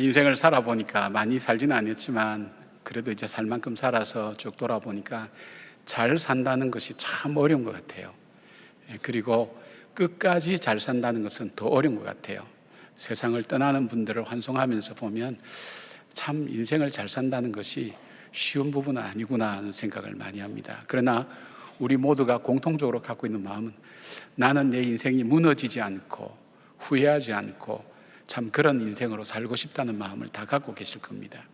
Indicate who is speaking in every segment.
Speaker 1: 인생을 살아보니까 많이 살지는 않았지만 그래도 이제 살 만큼 살아서 쭉 돌아보니까 잘 산다는 것이 참 어려운 것 같아요. 그리고 끝까지 잘 산다는 것은 더 어려운 것 같아요. 세상을 떠나는 분들을 환송하면서 보면 참 인생을 잘 산다는 것이 쉬운 부분은 아니구나 하는 생각을 많이 합니다. 그러나 우리 모두가 공통적으로 갖고 있는 마음은 나는 내 인생이 무너지지 않고 후회하지 않고 참 그런 인생으로 살고 싶다는 마음을 다 갖고 계실 겁니다.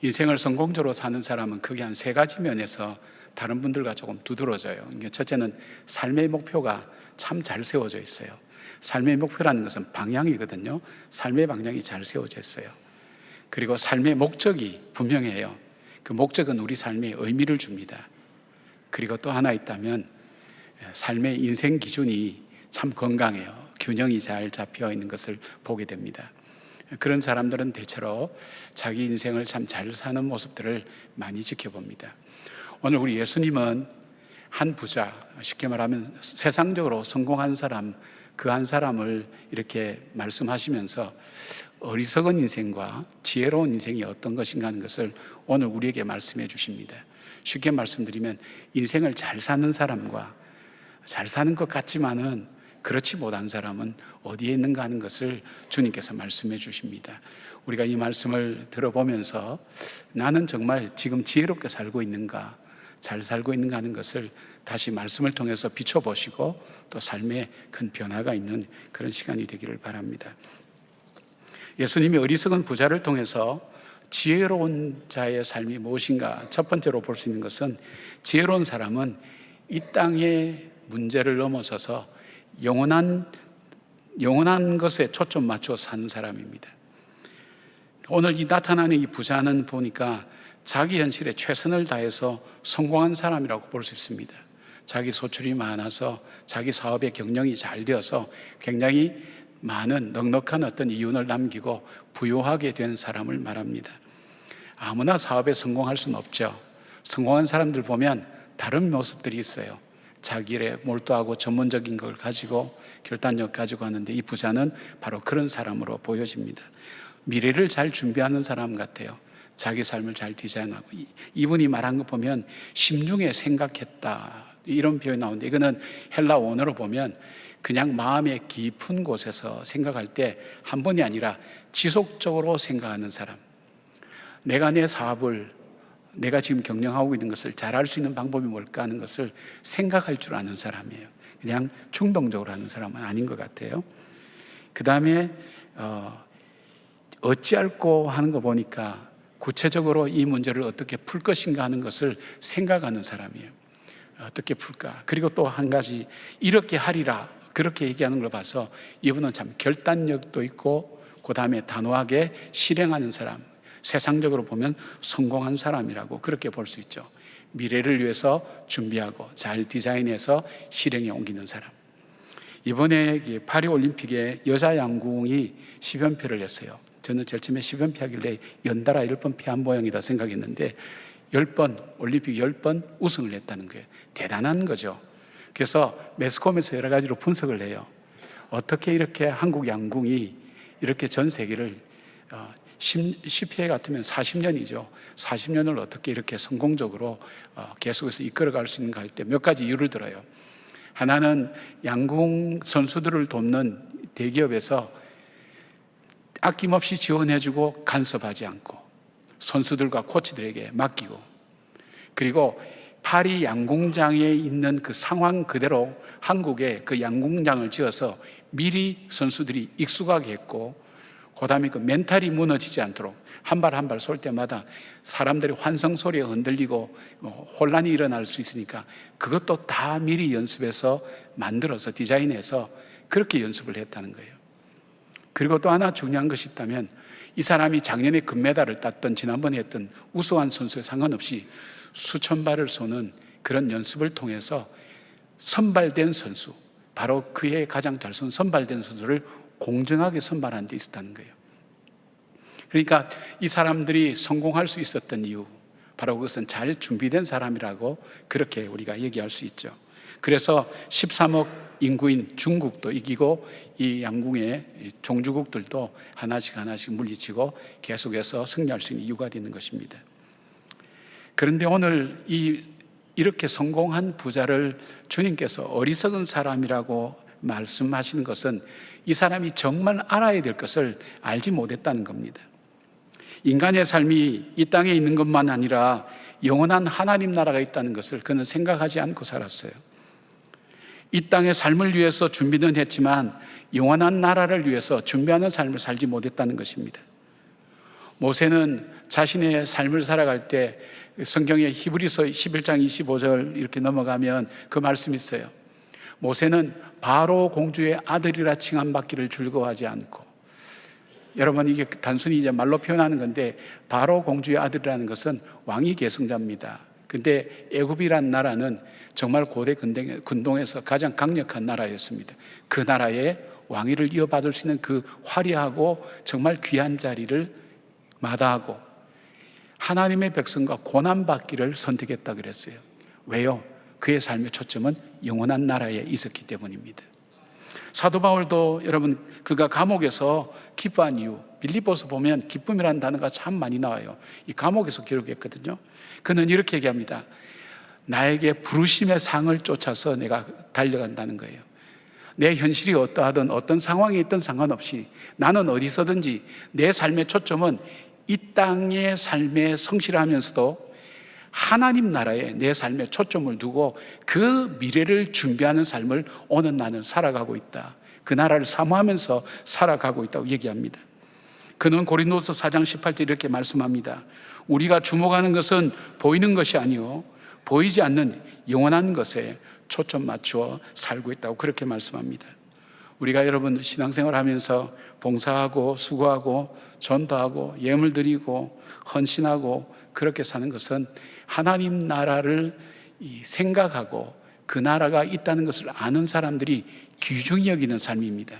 Speaker 1: 인생을 성공적으로 사는 사람은 크게 한 세 가지 면에서 다른 분들과 조금 두드러져요. 첫째는 삶의 목표가 참 잘 세워져 있어요. 삶의 목표라는 것은 방향이거든요. 삶의 방향이 잘 세워져 있어요. 그리고 삶의 목적이 분명해요. 그 목적은 우리 삶에 의미를 줍니다. 그리고 또 하나 있다면 삶의 인생 기준이 참 건강해요. 균형이 잘 잡혀 있는 것을 보게 됩니다. 그런 사람들은 대체로 자기 인생을 참 잘 사는 모습들을 많이 지켜봅니다. 오늘 우리 예수님은 한 부자, 쉽게 말하면 세상적으로 성공한 사람, 그 한 사람을 이렇게 말씀하시면서 어리석은 인생과 지혜로운 인생이 어떤 것인가 하는 것을 오늘 우리에게 말씀해 주십니다. 쉽게 말씀드리면 인생을 잘 사는 사람과 잘 사는 것 같지만은 그렇지 못한 사람은 어디에 있는가 하는 것을 주님께서 말씀해 주십니다. 우리가 이 말씀을 들어보면서 나는 정말 지금 지혜롭게 살고 있는가, 잘 살고 있는가 하는 것을 다시 말씀을 통해서 비춰보시고 또 삶에 큰 변화가 있는 그런 시간이 되기를 바랍니다. 예수님이 어리석은 부자를 통해서 지혜로운 자의 삶이 무엇인가 첫 번째로 볼 수 있는 것은 지혜로운 사람은 이 땅의 문제를 넘어서서 영원한 것에 초점 맞춰 사는 사람입니다. 오늘 이 나타나는 이 부자는 보니까 자기 현실에 최선을 다해서 성공한 사람이라고 볼 수 있습니다. 자기 소출이 많아서 자기 사업의 경영이 잘 되어서 굉장히 많은 넉넉한 어떤 이윤을 남기고 부유하게 된 사람을 말합니다. 아무나 사업에 성공할 수는 없죠. 성공한 사람들 보면 다른 모습들이 있어요. 자기 일에 몰두하고 전문적인 걸 가지고 결단력 가지고 하는데 이 부자는 바로 그런 사람으로 보여집니다. 미래를 잘 준비하는 사람 같아요. 자기 삶을 잘 디자인하고, 이분이 말한 거 보면 심중에 생각했다 이런 표현이 나오는데, 이거는 헬라 원어로 보면 그냥 마음의 깊은 곳에서 생각할 때 한 번이 아니라 지속적으로 생각하는 사람. 내가 내 사업을, 내가 지금 경영하고 있는 것을 잘할 수 있는 방법이 뭘까 하는 것을 생각할 줄 아는 사람이에요. 그냥 충동적으로 하는 사람은 아닌 것 같아요. 그 다음에 어찌할꼬 하는 거 보니까 구체적으로 이 문제를 어떻게 풀 것인가 하는 것을 생각하는 사람이에요. 어떻게 풀까? 그리고 또 한 가지, 이렇게 하리라 그렇게 얘기하는 걸 봐서 이분은 참 결단력도 있고 그 다음에 단호하게 실행하는 사람, 세상적으로 보면 성공한 사람이라고 그렇게 볼 수 있죠. 미래를 위해서 준비하고 잘 디자인해서 실행에 옮기는 사람. 이번에 파리올림픽에 여자 양궁이 10연패를 했어요. 저는 제일 처음에 10연패 하길래 연달아 10번 패한 모양이다 생각했는데 10번, 올림픽 10번 우승을 했다는 거예요. 대단한 거죠. 그래서 매스컴에서 여러 가지로 분석을 해요. 어떻게 이렇게 한국 양궁이 이렇게 전 세계를 10회 같으면 40년이죠. 40년을 어떻게 이렇게 성공적으로 계속해서 이끌어갈 수 있는가 할 때 몇 가지 이유를 들어요. 하나는 양궁 선수들을 돕는 대기업에서 아낌없이 지원해주고 간섭하지 않고 선수들과 코치들에게 맡기고, 그리고 파리 양궁장에 있는 그 상황 그대로 한국에 그 양궁장을 지어서 미리 선수들이 익숙하게 했고, 그 다음에 그 멘탈이 무너지지 않도록 한 발 한 발 쏠 때마다 사람들이 환성 소리에 흔들리고 혼란이 일어날 수 있으니까 그것도 다 미리 연습해서 만들어서 디자인해서 그렇게 연습을 했다는 거예요. 그리고 또 하나 중요한 것이 있다면, 이 사람이 작년에 금메달을 땄던, 지난번에 했던 우수한 선수에 상관없이 수천 발을 쏘는 그런 연습을 통해서 선발된 선수, 바로 그의 가장 잘 쏜 선발된 선수를 공정하게 선발한 데 있었다는 거예요. 그러니까 이 사람들이 성공할 수 있었던 이유, 바로 그것은 잘 준비된 사람이라고 그렇게 우리가 얘기할 수 있죠. 그래서 13억 인구인 중국도 이기고 이 양궁의 종주국들도 하나씩 하나씩 물리치고 계속해서 승리할 수 있는 이유가 되는 것입니다. 그런데 오늘 이렇게 성공한 부자를 주님께서 어리석은 사람이라고 말씀하시는 것은 이 사람이 정말 알아야 될 것을 알지 못했다는 겁니다. 인간의 삶이 이 땅에 있는 것만 아니라 영원한 하나님 나라가 있다는 것을 그는 생각하지 않고 살았어요. 이 땅의 삶을 위해서 준비는 했지만 영원한 나라를 위해서 준비하는 삶을 살지 못했다는 것입니다. 모세는 자신의 삶을 살아갈 때 성경의 히브리서 11장 25절 이렇게 넘어가면 그 말씀이 있어요. 모세는 바로 공주의 아들이라 칭함받기를 즐거워하지 않고, 여러분 이게 단순히 이제 말로 표현하는 건데 바로 공주의 아들이라는 것은 왕위 계승자입니다. 근데 애굽이란 나라는 정말 고대 근동에서 가장 강력한 나라였습니다. 그 나라의 왕위를 이어받을 수 있는 그 화려하고 정말 귀한 자리를 마다하고 하나님의 백성과 고난받기를 선택했다 그랬어요. 왜요? 그의 삶의 초점은 영원한 나라에 있었기 때문입니다. 사도 바울도 여러분 그가 감옥에서 기뻐한 이유, 빌립보서 보면 기쁨이라는 단어가 참 많이 나와요. 이 감옥에서 기록했거든요. 그는 이렇게 얘기합니다. 나에게 부르심의 상을 쫓아서 내가 달려간다는 거예요. 내 현실이 어떠하든 어떤 상황이 있든 상관없이 나는 어디서든지 내 삶의 초점은 이 땅의 삶에 성실하면서도 하나님 나라에 내 삶에 초점을 두고 그 미래를 준비하는 삶을 오늘 나는 살아가고 있다. 그 나라를 사모하면서 살아가고 있다고 얘기합니다. 그는 고린도서 4장 18절 이렇게 말씀합니다. 우리가 주목하는 것은 보이는 것이 아니요 보이지 않는 영원한 것에 초점 맞추어 살고 있다고 그렇게 말씀합니다. 우리가 여러분 신앙생활 하면서 봉사하고 수고하고 전도하고 예물 드리고 헌신하고 그렇게 사는 것은 하나님 나라를 생각하고 그 나라가 있다는 것을 아는 사람들이 귀중히 여기는 삶입니다.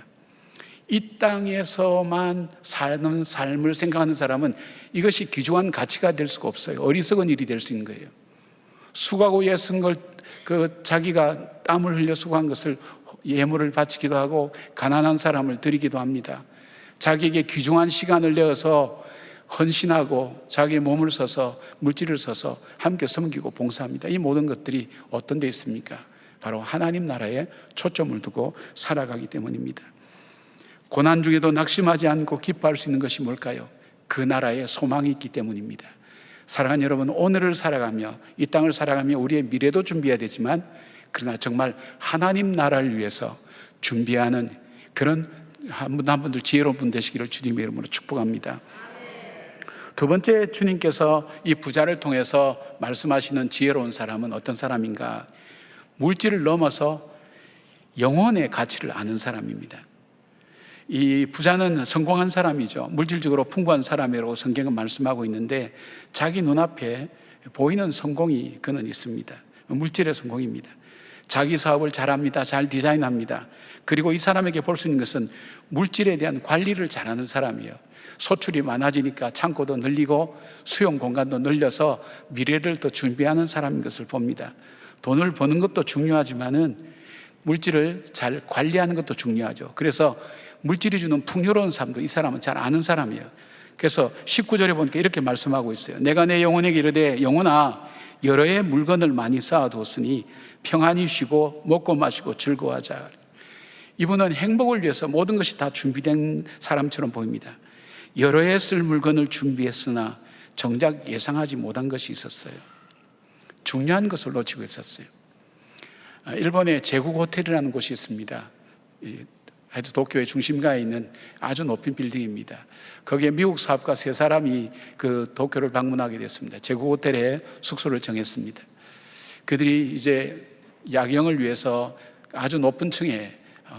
Speaker 1: 이 땅에서만 사는 삶을 생각하는 사람은 이것이 귀중한 가치가 될 수가 없어요. 어리석은 일이 될 수 있는 거예요. 수고하고 애쓴 걸 자기가 땀을 흘려 수고한 것을 예물을 바치기도 하고 가난한 사람을 드리기도 합니다. 자기에게 귀중한 시간을 내어서 헌신하고 자기의 몸을 써서 물질을 써서 함께 섬기고 봉사합니다. 이 모든 것들이 어떤 데 있습니까? 바로 하나님 나라에 초점을 두고 살아가기 때문입니다. 고난 중에도 낙심하지 않고 기뻐할 수 있는 것이 뭘까요? 그 나라에 소망이 있기 때문입니다. 사랑하는 여러분, 오늘을 살아가며 이 땅을 살아가며 우리의 미래도 준비해야 되지만 그러나 정말 하나님 나라를 위해서 준비하는 그런 한 분들 지혜로운 분 되시기를 주님의 이름으로 축복합니다. 두 번째, 주님께서 이 부자를 통해서 말씀하시는 지혜로운 사람은 어떤 사람인가? 물질을 넘어서 영혼의 가치를 아는 사람입니다. 이 부자는 성공한 사람이죠. 물질적으로 풍부한 사람이라고 성경은 말씀하고 있는데 자기 눈앞에 보이는 성공이 그는 있습니다. 물질의 성공입니다. 자기 사업을 잘합니다. 잘 디자인합니다. 그리고 이 사람에게 볼 수 있는 것은 물질에 대한 관리를 잘하는 사람이에요. 소출이 많아지니까 창고도 늘리고 수용 공간도 늘려서 미래를 더 준비하는 사람인 것을 봅니다. 돈을 버는 것도 중요하지만은 물질을 잘 관리하는 것도 중요하죠. 그래서 물질이 주는 풍요로운 삶도 이 사람은 잘 아는 사람이에요. 그래서 19절에 보니까 이렇게 말씀하고 있어요. 내가 내 영혼에게 이르되 영혼아 여러 해 물건을 많이 쌓아두었으니 평안히 쉬고 먹고 마시고 즐거워하자. 이분은 행복을 위해서 모든 것이 다 준비된 사람처럼 보입니다. 여러 해 쓸 물건을 준비했으나 정작 예상하지 못한 것이 있었어요. 중요한 것을 놓치고 있었어요. 일본에 제국 호텔이라는 곳이 있습니다. 아주 도쿄의 중심가에 있는 아주 높은 빌딩입니다. 거기에 미국 사업가 세 사람이 그 도쿄를 방문하게 됐습니다. 제국 호텔에 숙소를 정했습니다. 그들이 이제 야경을 위해서 아주 높은 층에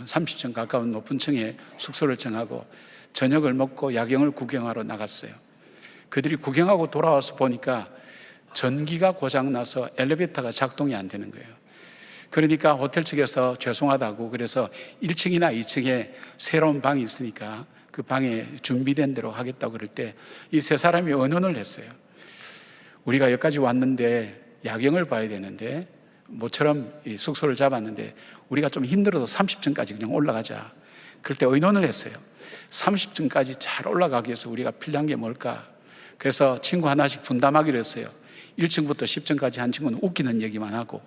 Speaker 1: 30층 가까운 높은 층에 숙소를 정하고 저녁을 먹고 야경을 구경하러 나갔어요. 그들이 구경하고 돌아와서 보니까 전기가 고장나서 엘리베이터가 작동이 안 되는 거예요. 그러니까 호텔 측에서 죄송하다고 그래서 1층이나 2층에 새로운 방이 있으니까 그 방에 준비된 대로 하겠다고 그럴 때 이 세 사람이 언언을 했어요. 우리가 여기까지 왔는데 야경을 봐야 되는데 모처럼 이 숙소를 잡았는데 우리가 좀 힘들어서 30층까지 그냥 올라가자. 그럴 때 의논을 했어요. 30층까지 잘 올라가기 위해서 우리가 필요한 게 뭘까? 그래서 친구 하나씩 분담하기로 했어요. 1층부터 10층까지 한 친구는 웃기는 얘기만 하고,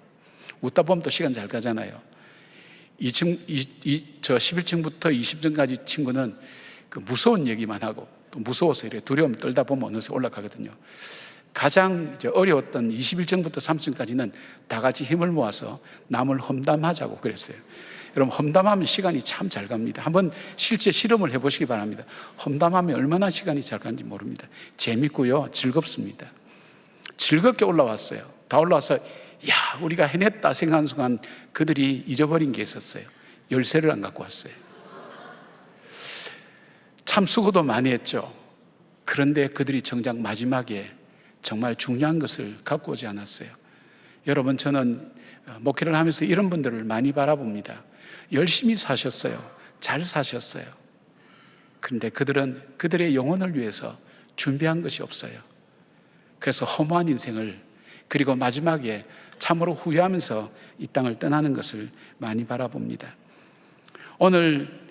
Speaker 1: 웃다 보면 또 시간 잘 가잖아요. 11층부터 20층까지 친구는 그 무서운 얘기만 하고, 또 무서워서 이렇게 두려움 떨다 보면 어느새 올라가거든요. 가장 이제 어려웠던 21층부터 3층까지는 다 같이 힘을 모아서 남을 험담하자고 그랬어요. 여러분, 험담하면 시간이 참 잘 갑니다. 한번 실제 실험을 해보시기 바랍니다. 험담하면 얼마나 시간이 잘 가는지 모릅니다. 재밌고요, 즐겁습니다. 즐겁게 올라왔어요. 다 올라와서 야, 우리가 해냈다 생각하는 순간 그들이 잊어버린 게 있었어요. 열쇠를 안 갖고 왔어요. 참 수고도 많이 했죠. 그런데 그들이 정작 마지막에 정말 중요한 것을 갖고 오지 않았어요. 여러분, 저는 목회를 하면서 이런 분들을 많이 바라봅니다. 열심히 사셨어요. 잘 사셨어요. 그런데 그들은 그들의 영혼을 위해서 준비한 것이 없어요. 그래서 허무한 인생을, 그리고 마지막에 참으로 후회하면서 이 땅을 떠나는 것을 많이 바라봅니다. 오늘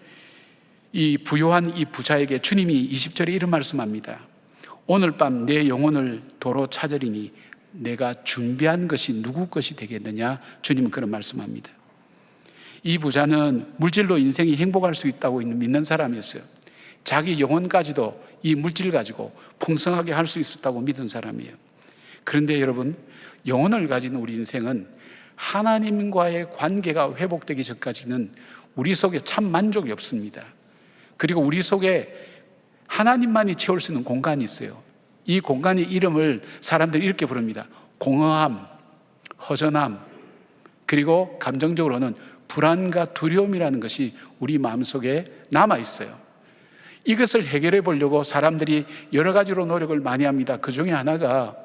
Speaker 1: 이 부요한 이 부자에게 주님이 20절에 이런 말씀합니다. 오늘 밤 내 영혼을 도로 찾으리니 내가 준비한 것이 누구 것이 되겠느냐? 주님은 그런 말씀합니다. 이 부자는 물질로 인생이 행복할 수 있다고 믿는 사람이었어요. 자기 영혼까지도 이 물질 가지고 풍성하게 할 수 있었다고 믿은 사람이에요. 그런데 여러분, 영혼을 가진 우리 인생은 하나님과의 관계가 회복되기 전까지는 우리 속에 참 만족이 없습니다. 그리고 우리 속에 하나님만이 채울 수 있는 공간이 있어요. 이 공간의 이름을 사람들이 이렇게 부릅니다. 공허함, 허전함, 그리고 감정적으로는 불안과 두려움이라는 것이 우리 마음속에 남아 있어요. 이것을 해결해 보려고 사람들이 여러 가지로 노력을 많이 합니다. 그 중에 하나가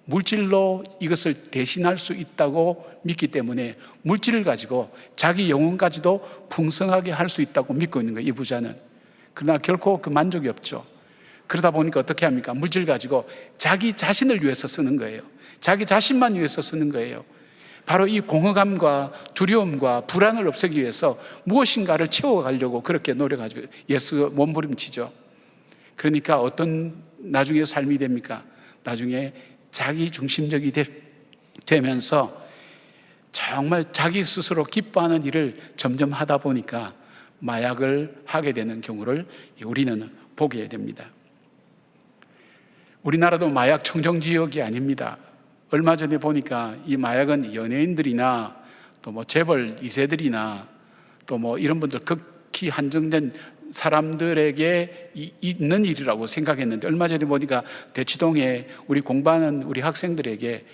Speaker 1: 물질로 이것을 대신할 수 있다고 믿기 때문에 물질을 가지고 자기 영혼까지도 풍성하게 할 수 있다고 믿고 있는 거예요, 이 부자는. 그러나 결코 그 만족이 없죠. 그러다 보니까 어떻게 합니까? 물질 가지고 자기 자신을 위해서 쓰는 거예요. 자기 자신만 위해서 쓰는 거예요. 바로 이 공허감과 두려움과 불안을 없애기 위해서 무엇인가를 채워가려고 그렇게 노력하죠. 몸부림치죠. 그러니까 어떤 나중에 삶이 됩니까? 나중에 자기 중심적이 되면서 정말 자기 스스로 기뻐하는 일을 점점 하다 보니까 마약을 하게 되는 경우를 우리는 보게 됩니다. 우리나라도 마약 청정지역이 아닙니다. 얼마 전에 보니까 이 마약은 연예인들이나 또 뭐 재벌 2세들이나 또 뭐 이런 분들 극히 한정된 사람들에게 있는 일이라고 생각했는데, 얼마 전에 보니까 대치동에 우리 공부하는 우리 학생들에게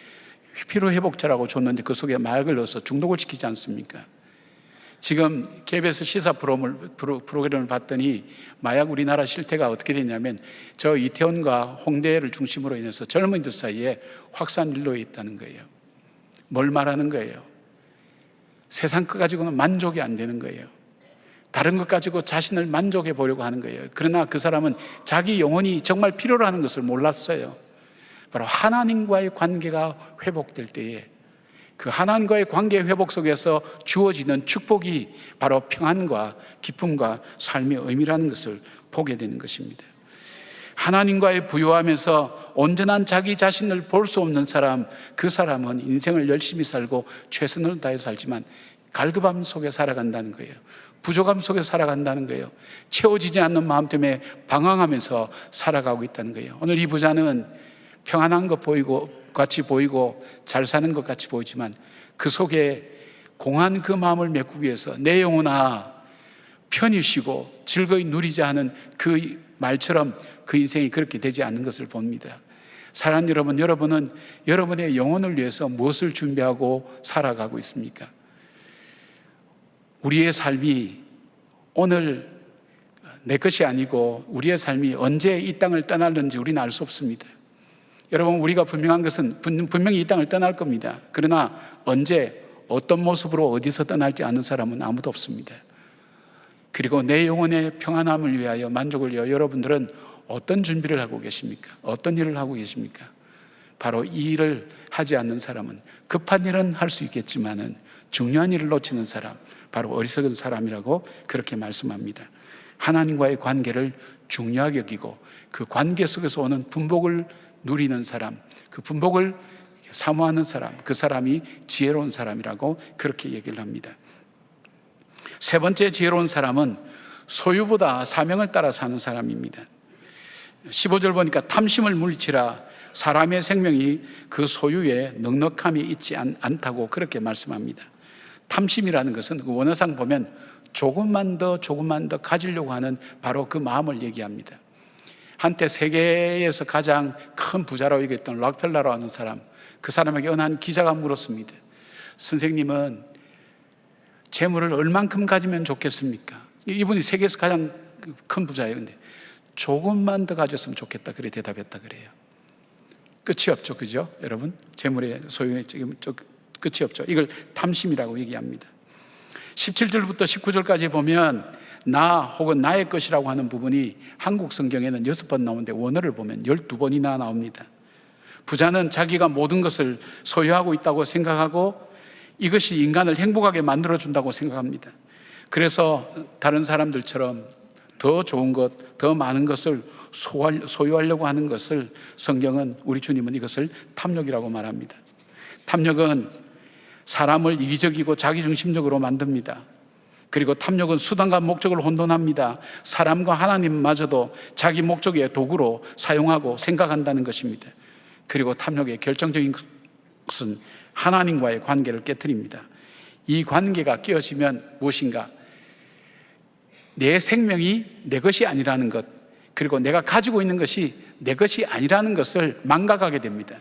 Speaker 1: 피로회복제라고 줬는데 그 속에 마약을 넣어서 중독을 시키지 않습니까? 지금 KBS 시사 프로그램을 봤더니 마약 우리나라 실태가 어떻게 되냐면 저 이태원과 홍대를 중심으로 인해서 젊은이들 사이에 확산 일로에 있다는 거예요. 뭘 말하는 거예요? 세상 것 가지고는 만족이 안 되는 거예요. 다른 것 가지고 자신을 만족해 보려고 하는 거예요. 그러나 그 사람은 자기 영혼이 정말 필요로 하는 것을 몰랐어요. 바로 하나님과의 관계가 회복될 때에 그 하나님과의 관계 회복 속에서 주어지는 축복이 바로 평안과 기쁨과 삶의 의미라는 것을 보게 되는 것입니다. 하나님과의 부요하면서 온전한 자기 자신을 볼 수 없는 사람, 그 사람은 인생을 열심히 살고 최선을 다해 살지만 갈급함 속에 살아간다는 거예요. 부족함 속에 살아간다는 거예요. 채워지지 않는 마음 때문에 방황하면서 살아가고 있다는 거예요. 오늘 이 부자는 평안한 것 같이 보이고 잘 사는 것 같이 보이지만 그 속에 공한 그 마음을 메꾸기 위해서 내 영혼아 편히 쉬고 즐거이 누리자 하는 그 말처럼 그 인생이 그렇게 되지 않는 것을 봅니다. 사랑하는 여러분, 여러분은 여러분의 영혼을 위해서 무엇을 준비하고 살아가고 있습니까? 우리의 삶이 오늘 내 것이 아니고 우리의 삶이 언제 이 땅을 떠날는지 우리는 알 수 없습니다. 여러분, 우리가 분명한 것은 분명히 이 땅을 떠날 겁니다. 그러나 언제 어떤 모습으로 어디서 떠날지 아는 사람은 아무도 없습니다. 그리고 내 영혼의 평안함을 위하여 만족을 위하여 여러분들은 어떤 준비를 하고 계십니까? 어떤 일을 하고 계십니까? 바로 이 일을 하지 않는 사람은 급한 일은 할 수 있겠지만은 중요한 일을 놓치는 사람, 바로 어리석은 사람이라고 그렇게 말씀합니다. 하나님과의 관계를 중요하게 여기고 그 관계 속에서 오는 분복을 누리는 사람, 그 분복을 사모하는 사람, 그 사람이 지혜로운 사람이라고 그렇게 얘기를 합니다. 세 번째 지혜로운 사람은 소유보다 사명을 따라 사는 사람입니다. 15절 보니까 탐심을 물리치라, 사람의 생명이 그 소유에 넉넉함이 있지 않다고 그렇게 말씀합니다. 탐심이라는 것은 그 원어상 보면 조금만 더 가지려고 하는 바로 그 마음을 얘기합니다. 한때 세계에서 가장 큰 부자라고 얘기했던 락펠러라고 하는 사람, 그 사람에게 어느 한 기자가 물었습니다. 선생님은 재물을 얼만큼 가지면 좋겠습니까? 이분이 세계에서 가장 큰 부자예요. 근데 조금만 더 가졌으면 좋겠다, 그래 대답했다 그래요. 끝이 없죠, 그죠? 여러분, 재물의 소유에 끝이 없죠. 이걸 탐심이라고 얘기합니다. 17절부터 19절까지 보면 나 혹은 나의 것이라고 하는 부분이 한국 성경에는 6번 나오는데 원어를 보면 12번이나 나옵니다. 부자는 자기가 모든 것을 소유하고 있다고 생각하고 이것이 인간을 행복하게 만들어준다고 생각합니다. 그래서 다른 사람들처럼 더 좋은 것, 더 많은 것을 소유하려고 하는 것을 성경은, 우리 주님은 이것을 탐욕이라고 말합니다. 탐욕은 사람을 이기적이고 자기중심적으로 만듭니다. 그리고 탐욕은 수단과 목적을 혼돈합니다. 사람과 하나님마저도 자기 목적의 도구로 사용하고 생각한다는 것입니다. 그리고 탐욕의 결정적인 것은 하나님과의 관계를 깨트립니다. 이 관계가 깨어지면 무엇인가? 내 생명이 내 것이 아니라는 것, 그리고 내가 가지고 있는 것이 내 것이 아니라는 것을 망각하게 됩니다.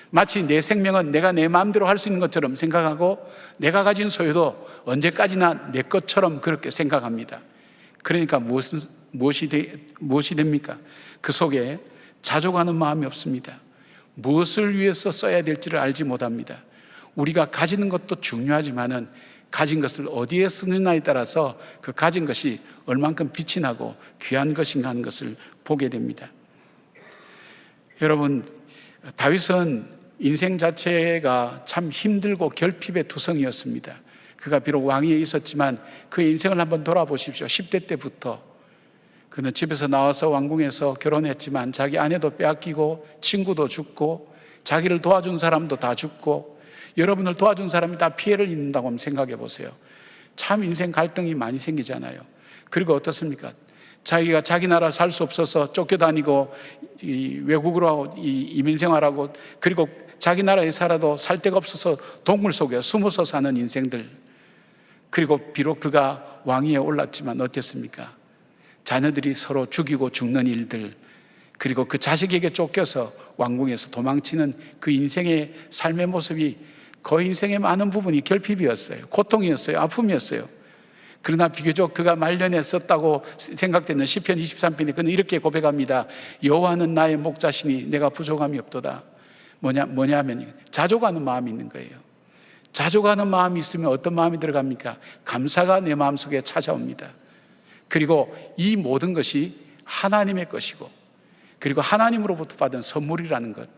Speaker 1: 마치 내 생명은 내가 내 마음대로 할 수 있는 것처럼 생각하고 내가 가진 소유도 언제까지나 내 것처럼 그렇게 생각합니다. 그러니까 무엇이 됩니까? 그 속에 자족하는 마음이 없습니다. 무엇을 위해서 써야 될지를 알지 못합니다. 우리가 가지는 것도 중요하지만은 가진 것을 어디에 쓰느냐에 따라서 그 가진 것이 얼만큼 빛이 나고 귀한 것인가 하는 것을 보게 됩니다. 여러분, 다윗은 인생 자체가 참 힘들고 결핍의 투성이었습니다. 그가 비록 왕위에 있었지만 그 인생을 한번 돌아보십시오. 10대 때부터 그는 집에서 나와서 왕궁에서 결혼했지만 자기 아내도 빼앗기고 친구도 죽고 자기를 도와준 사람도 다 죽고 여러분을 도와준 사람이 다 피해를 입는다고 한번 생각해 보세요. 참 인생 갈등이 많이 생기잖아요. 그리고 어떻습니까? 자기가 자기 나라 살 수 없어서 쫓겨다니고 외국으로 이민 생활하고 그리고 자기 나라에 살아도 살 데가 없어서 동굴 속에 숨어서 사는 인생들, 그리고 비록 그가 왕위에 올랐지만 어땠습니까? 자녀들이 서로 죽이고 죽는 일들, 그리고 그 자식에게 쫓겨서 왕궁에서 도망치는 그 인생의 삶의 모습이 그 인생의 많은 부분이 결핍이었어요. 고통이었어요. 아픔이었어요. 그러나 비교적 그가 말년했었다고 생각되는 시편 23편에 그는 이렇게 고백합니다. 여호와는 나의 목자시니 내가 부족함이 없도다. 뭐냐면 자족하는 마음이 있는 거예요. 자족하는 마음이 있으면 어떤 마음이 들어갑니까? 감사가 내 마음속에 찾아옵니다. 그리고 이 모든 것이 하나님의 것이고, 그리고 하나님으로부터 받은 선물이라는 것,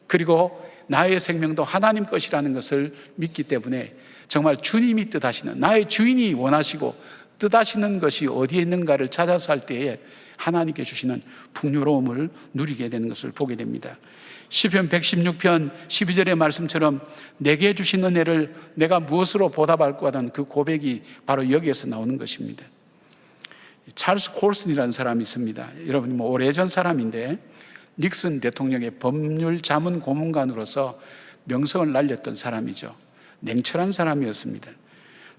Speaker 1: 그리고 나의 생명도 하나님 것이라는 것을 믿기 때문에 정말 주님이 뜻하시는, 나의 주인이 원하시고 뜻하시는 것이 어디에 있는가를 찾아서 할 때에 하나님께 주시는 풍요로움을 누리게 되는 것을 보게 됩니다. 시편 116편 12절의 말씀처럼 내게 주신 은혜를 내가 무엇으로 보답할까 하는 그 고백이 바로 여기에서 나오는 것입니다. 찰스 콜슨이라는 사람이 있습니다. 여러분 오래전 사람인데 닉슨 대통령의 법률 자문 고문관으로서 명성을 날렸던 사람이죠. 냉철한 사람이었습니다.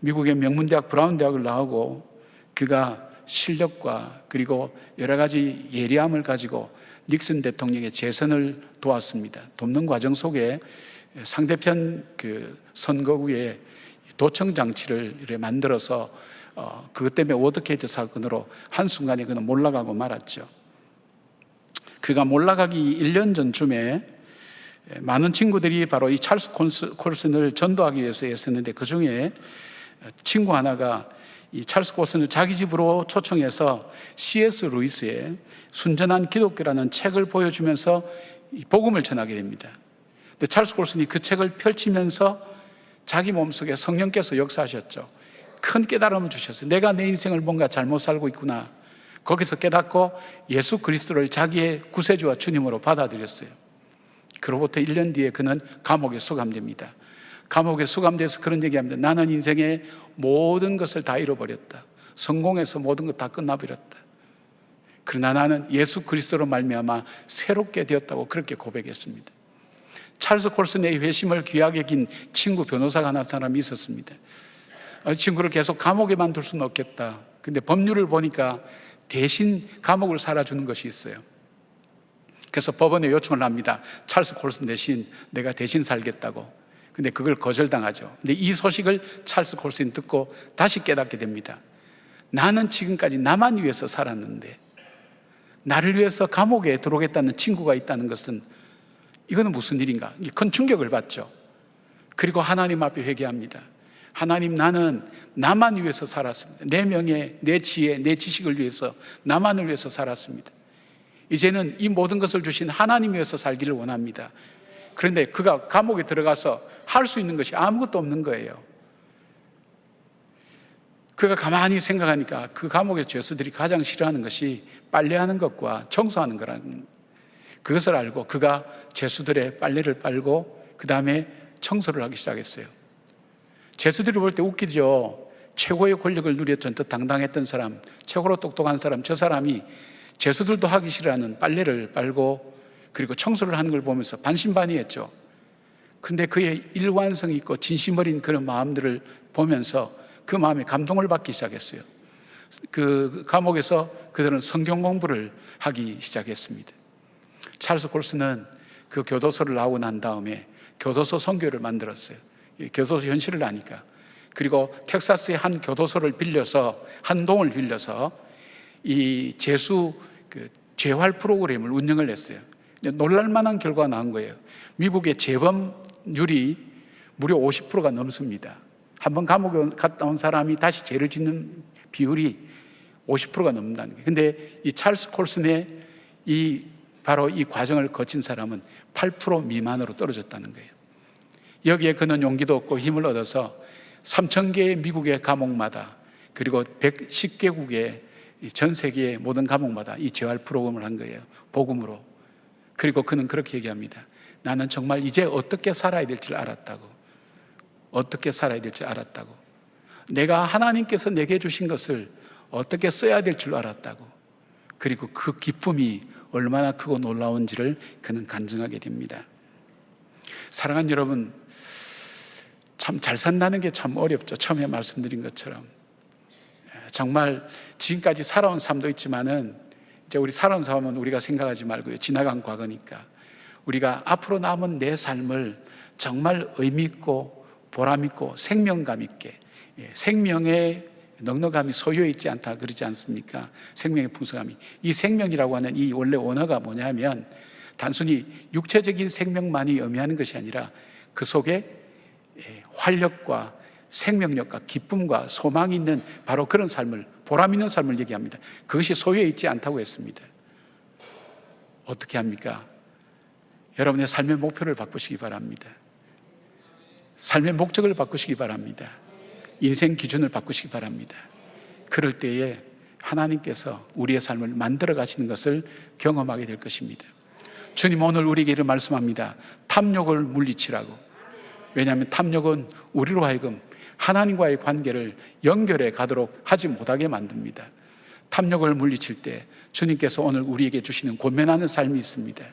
Speaker 1: 미국의 명문대학 브라운 대학을 나오고 그가 실력과 그리고 여러 가지 예리함을 가지고 닉슨 대통령의 재선을 도왔습니다. 돕는 과정 속에 상대편 그 선거구에 도청 장치를 만들어서 그것 때문에 워터게이트 사건으로 한순간에 그는 몰락하고 말았죠. 그가 몰락하기 1년 전쯤에 많은 친구들이 바로 이 찰스 콜슨을 전도하기 위해서 애썼는데 그 중에 친구 하나가 이 찰스 콜슨을 자기 집으로 초청해서 C.S. 루이스의 순전한 기독교라는 책을 보여주면서 이 복음을 전하게 됩니다. 근데 찰스 콜슨이 그 책을 펼치면서 자기 몸속에 성령께서 역사하셨죠. 큰 깨달음을 주셨어요. 내가 내 인생을 뭔가 잘못 살고 있구나. 거기서 깨닫고 예수 그리스도를 자기의 구세주와 주님으로 받아들였어요. 그로부터 1년 뒤에 그는 감옥에 수감됩니다. 감옥에 수감돼서 그런 얘기합니다. 나는 인생의 모든 것을 다 잃어버렸다. 성공해서 모든 것 다 끝나버렸다. 그러나 나는 예수 그리스도로 말미암아 새롭게 되었다고 그렇게 고백했습니다. 찰스 콜슨의 회심을 귀하게 긴 친구 변호사가 하나 사람이 있었습니다. 친구를 계속 감옥에만 둘 수는 없겠다. 근데 법률을 보니까 대신 감옥을 살아주는 것이 있어요. 그래서 법원에 요청을 합니다. 찰스 콜슨 대신 내가 대신 살겠다고. 근데 그걸 거절당하죠. 근데 이 소식을 찰스 콜슨이 듣고 다시 깨닫게 됩니다. 나는 지금까지 나만 위해서 살았는데 나를 위해서 감옥에 들어오겠다는 친구가 있다는 것은 이거는 무슨 일인가? 큰 충격을 받죠. 그리고 하나님 앞에 회개합니다. 하나님, 나는 나만 위해서 살았습니다. 내 명예, 내 지혜, 내 지식을 위해서, 나만을 위해서 살았습니다. 이제는 이 모든 것을 주신 하나님 위해서 살기를 원합니다. 그런데 그가 감옥에 들어가서 할 수 있는 것이 아무것도 없는 거예요. 그가 가만히 생각하니까 그 감옥의 죄수들이 가장 싫어하는 것이 빨래하는 것과 청소하는 거라는, 그것을 알고 그가 죄수들의 빨래를 빨고 그 다음에 청소를 하기 시작했어요. 죄수들이 볼 때 웃기죠. 최고의 권력을 누렸던 듯 당당했던 사람, 최고로 똑똑한 사람, 저 사람이 죄수들도 하기 싫어하는 빨래를 빨고 그리고 청소를 하는 걸 보면서 반신반의했죠. 근데 그의 일관성 있고 진심 어린 그런 마음들을 보면서 그 마음에 감동을 받기 시작했어요. 그 감옥에서 그들은 성경 공부를 하기 시작했습니다. 찰스 콜슨은 그 교도소를 나오고 난 다음에 교도소 선교를 만들었어요. 교도소 현실을 아니까. 그리고 텍사스의 한 교도소를 빌려서, 한 동을 빌려서 이 재수 재활 프로그램을 운영을 했어요. 놀랄만한 결과가 나온 거예요. 미국의 재범률이 무려 50%가 넘습니다. 한번 감옥에 갔다 온 사람이 다시 죄를 짓는 비율이 50%가 넘는다는 거예요. 근데 이 찰스 콜슨의 바로 이 과정을 거친 사람은 8% 미만으로 떨어졌다는 거예요. 여기에 그는 용기도 얻고 힘을 얻어서 3,000개의 미국의 감옥마다 그리고 110개국의 전 세계의 모든 감옥마다 이 재활 프로그램을 한 거예요. 복음으로. 그리고 그는 그렇게 얘기합니다. 나는 정말 이제 어떻게 살아야 될지 알았다고. 어떻게 살아야 될지 알았다고. 내가 하나님께서 내게 주신 것을 어떻게 써야 될 줄 알았다고. 그리고 그 기쁨이 얼마나 크고 놀라운지를 그는 간증하게 됩니다. 사랑하는 여러분, 참 잘 산다는 게 참 어렵죠. 처음에 말씀드린 것처럼. 정말 지금까지 살아온 삶도 있지만은 이제 우리 살아온 삶은 우리가 생각하지 말고요. 지나간 과거니까. 우리가 앞으로 남은 내 삶을 정말 의미 있고 보람 있고 생명감 있게, 생명의 넉넉함이 소유해 있지 않다 그러지 않습니까? 생명의 풍성함이. 이 생명이라고 하는 이 원래 원어가 뭐냐면 단순히 육체적인 생명만이 의미하는 것이 아니라 그 속에 활력과 생명력과 기쁨과 소망이 있는 바로 그런 삶을, 보람 있는 삶을 얘기합니다. 그것이 소유해 있지 않다고 했습니다. 어떻게 합니까? 여러분의 삶의 목표를 바꾸시기 바랍니다. 삶의 목적을 바꾸시기 바랍니다. 인생 기준을 바꾸시기 바랍니다. 그럴 때에 하나님께서 우리의 삶을 만들어 가시는 것을 경험하게 될 것입니다. 주님 오늘 우리에게 이런 말씀합니다. 탐욕을 물리치라고. 왜냐하면 탐욕은 우리로 하여금 하나님과의 관계를 연결해 가도록 하지 못하게 만듭니다. 탐욕을 물리칠 때 주님께서 오늘 우리에게 주시는 권면하는 삶이 있습니다.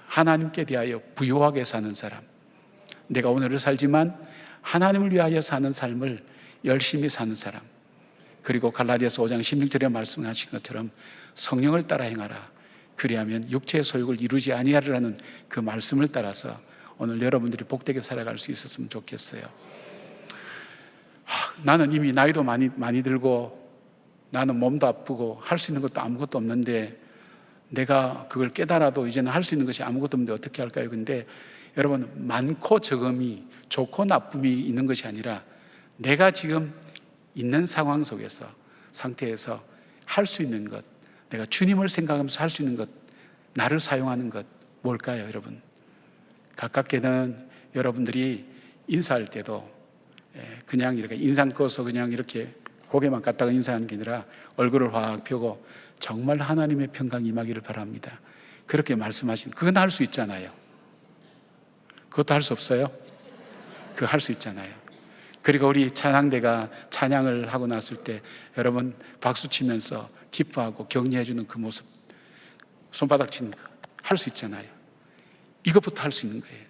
Speaker 1: 하나님께 대하여 부요하게 사는 사람. 내가 오늘을 살지만 하나님을 위하여 사는 삶을 열심히 사는 사람. 그리고 갈라디아서 5장 16절에 말씀하신 것처럼 성령을 따라 행하라. 그리하면 육체의 소욕을 이루지 아니하리라는 그 말씀을 따라서 오늘 여러분들이 복되게 살아갈 수 있었으면 좋겠어요. 나는 이미 나이도 많이 들고 나는 몸도 아프고 할 수 있는 것도 아무것도 없는데 내가 그걸 깨달아도 이제는 할 수 있는 것이 아무것도 없는데 어떻게 할까요? 근데 여러분, 많고 적음이, 좋고 나쁨이 있는 것이 아니라 내가 지금 있는 상황 속에서, 상태에서 할 수 있는 것, 내가 주님을 생각하면서 할 수 있는 것, 나를 사용하는 것, 뭘까요, 여러분? 가깝게는 여러분들이 인사할 때도 그냥 이렇게 인상 꺼서 그냥 이렇게 고개만 갖다가 인사하는 게 아니라 얼굴을 확 펴고 정말 하나님의 평강 임하기를 바랍니다. 그렇게 말씀하신, 그건 할 수 있잖아요. 그것도 할 수 없어요? 그거 할 수 있잖아요. 그리고 우리 찬양대가 찬양을 하고 났을 때 여러분 박수 치면서 기뻐하고 격려해 주는 그 모습, 손바닥 치는 거 할 수 있잖아요. 이것부터 할 수 있는 거예요.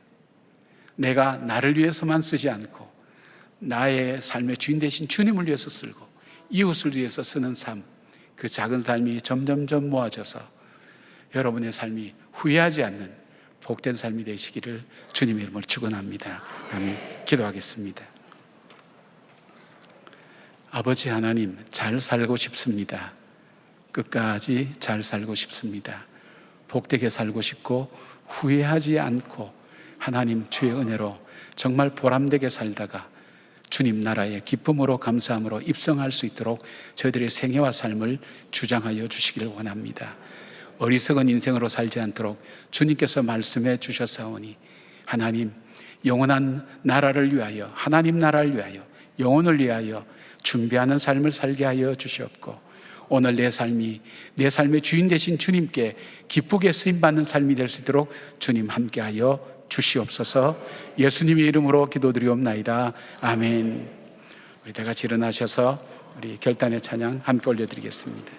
Speaker 1: 내가 나를 위해서만 쓰지 않고 나의 삶의 주인 되신 주님을 위해서 쓰고 이웃을 위해서 쓰는 삶, 그 작은 삶이 점점점 모아져서 여러분의 삶이 후회하지 않는 복된 삶이 되시기를 주님의 이름으로 축원합니다. 아멘. 기도하겠습니다. 아버지 하나님, 잘 살고 싶습니다. 끝까지 잘 살고 싶습니다. 복되게 살고 싶고 후회하지 않고 하나님 주의 은혜로 정말 보람되게 살다가 주님 나라의 기쁨으로 감사함으로 입성할 수 있도록 저희들의 생애와 삶을 주장하여 주시기를 원합니다. 어리석은 인생으로 살지 않도록 주님께서 말씀해 주셨사오니 하나님 영원한 나라를 위하여, 하나님 나라를 위하여, 영혼을 위하여 준비하는 삶을 살게 하여 주시옵고, 오늘 내 삶이 내 삶의 주인 되신 주님께 기쁘게 쓰임받는 삶이 될 수 있도록 주님 함께하여 주시옵소서. 예수님의 이름으로 기도드리옵나이다. 아멘. 우리 다 같이 일어나셔서 우리 결단의 찬양 함께 올려드리겠습니다.